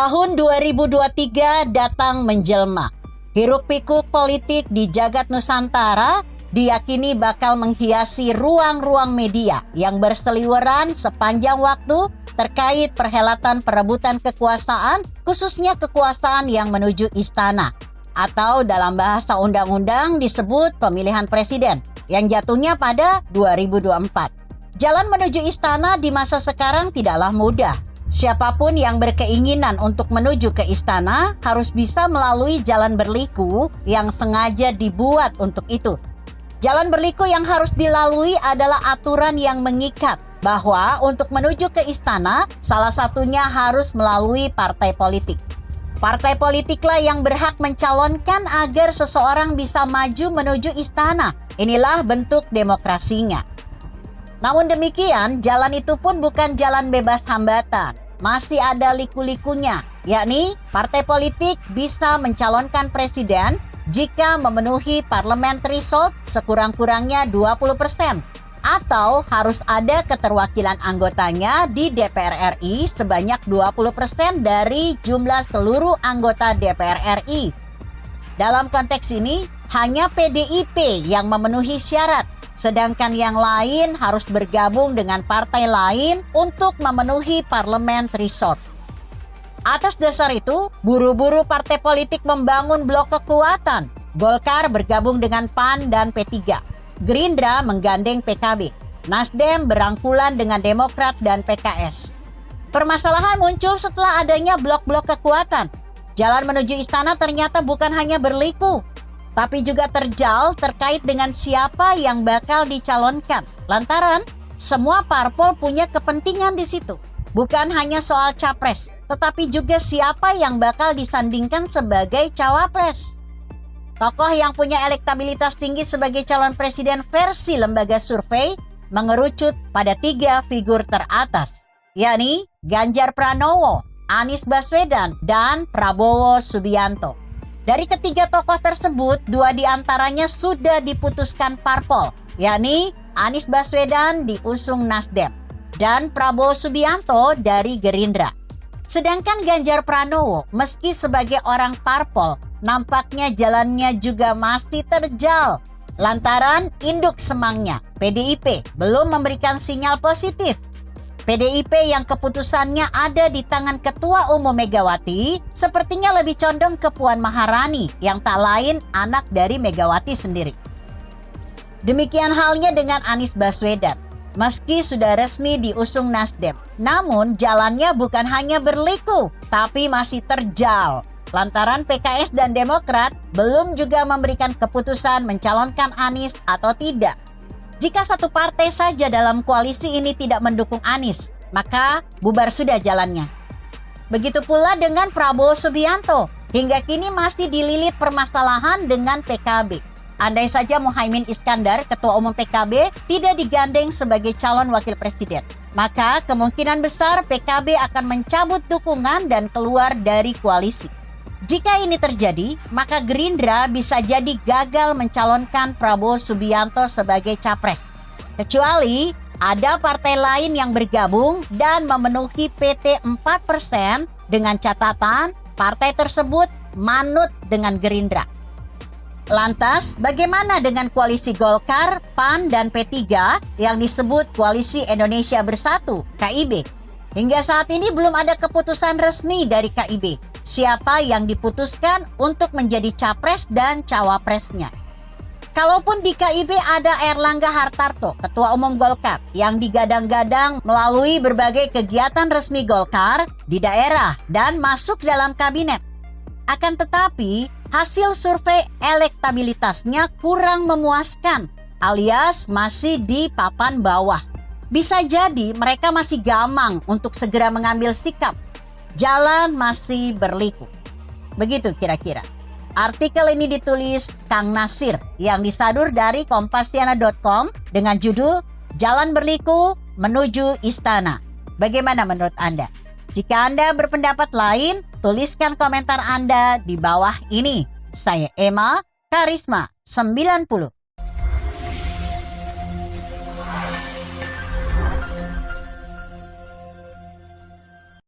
Tahun 2023 datang menjelma. Hiruk-pikuk politik di jagat Nusantara diyakini bakal menghiasi ruang-ruang media yang berseliweran sepanjang waktu terkait perhelatan perebutan kekuasaan, khususnya kekuasaan yang menuju istana. Atau dalam bahasa undang-undang disebut pemilihan presiden yang jatuhnya pada 2024. Jalan menuju istana di masa sekarang tidaklah mudah. Siapapun yang berkeinginan untuk menuju ke istana harus bisa melalui jalan berliku yang sengaja dibuat untuk itu. Jalan berliku yang harus dilalui adalah aturan yang mengikat bahwa untuk menuju ke istana salah satunya harus melalui partai politik. Partai politiklah yang berhak mencalonkan agar seseorang bisa maju menuju istana. Inilah bentuk demokrasinya. Namun demikian, jalan itu pun bukan jalan bebas hambatan. Masih ada liku-likunya, yakni partai politik bisa mencalonkan presiden jika memenuhi parliamentary threshold sekurang-kurangnya 20%. Atau harus ada keterwakilan anggotanya di DPR RI sebanyak 20% dari jumlah seluruh anggota DPR RI. Dalam konteks ini, hanya PDIP yang memenuhi syarat. Sedangkan yang lain harus bergabung dengan partai lain untuk memenuhi parliamentary threshold. Atas dasar itu, buru-buru partai politik membangun blok kekuatan. Golkar bergabung dengan PAN dan P3. Gerindra menggandeng PKB. Nasdem berangkulan dengan Demokrat dan PKS. Permasalahan muncul setelah adanya blok-blok kekuatan. Jalan menuju istana ternyata bukan hanya berliku, tapi juga terjal terkait dengan siapa yang bakal dicalonkan. Lantaran semua parpol punya kepentingan di situ. Bukan hanya soal capres, tetapi juga siapa yang bakal disandingkan sebagai cawapres. Tokoh yang punya elektabilitas tinggi sebagai calon presiden versi lembaga survei mengerucut pada 3 figur teratas, yakni Ganjar Pranowo, Anies Baswedan, dan Prabowo Subianto. Dari ketiga tokoh tersebut, 2 diantaranya sudah diputuskan parpol, yakni Anies Baswedan diusung Nasdem dan Prabowo Subianto dari Gerindra. Sedangkan Ganjar Pranowo, meski sebagai orang parpol, nampaknya jalannya juga masih terjal. Lantaran induk semangnya, PDIP, belum memberikan sinyal positif. PDIP yang keputusannya ada di tangan Ketua Umum Megawati sepertinya lebih condong ke Puan Maharani yang tak lain anak dari Megawati sendiri. Demikian halnya dengan Anies Baswedan. Meski sudah resmi diusung Nasdem, namun jalannya bukan hanya berliku, tapi masih terjal. Lantaran PKS dan Demokrat belum juga memberikan keputusan mencalonkan Anies atau tidak. Jika satu partai saja dalam koalisi ini tidak mendukung Anies, maka bubar sudah jalannya. Begitu pula dengan Prabowo Subianto, hingga kini masih dililit permasalahan dengan PKB. Andai saja Muhaimin Iskandar, Ketua Umum PKB, tidak digandeng sebagai calon wakil presiden, maka kemungkinan besar PKB akan mencabut dukungan dan keluar dari koalisi. Jika ini terjadi, maka Gerindra bisa jadi gagal mencalonkan Prabowo Subianto sebagai capres. Kecuali ada partai lain yang bergabung dan memenuhi PT 4% dengan catatan partai tersebut manut dengan Gerindra. Lantas, bagaimana dengan koalisi Golkar, PAN, dan P3 yang disebut Koalisi Indonesia Bersatu, KIB? Hingga saat ini belum ada keputusan resmi dari KIB. Siapa yang diputuskan untuk menjadi capres dan cawapresnya. Kalaupun di KIB ada Erlangga Hartarto, Ketua Umum Golkar, yang digadang-gadang melalui berbagai kegiatan resmi Golkar di daerah dan masuk dalam kabinet. Akan tetapi, hasil survei elektabilitasnya kurang memuaskan, alias masih di papan bawah. Bisa jadi mereka masih gamang untuk segera mengambil sikap. Jalan masih berliku. Begitu kira-kira. Artikel ini ditulis Kang Nasir yang disadur dari Kompasiana.com dengan judul Jalan Berliku Menuju Istana. Bagaimana menurut Anda? Jika Anda berpendapat lain, tuliskan komentar Anda di bawah ini. Saya Emma Karisma 90.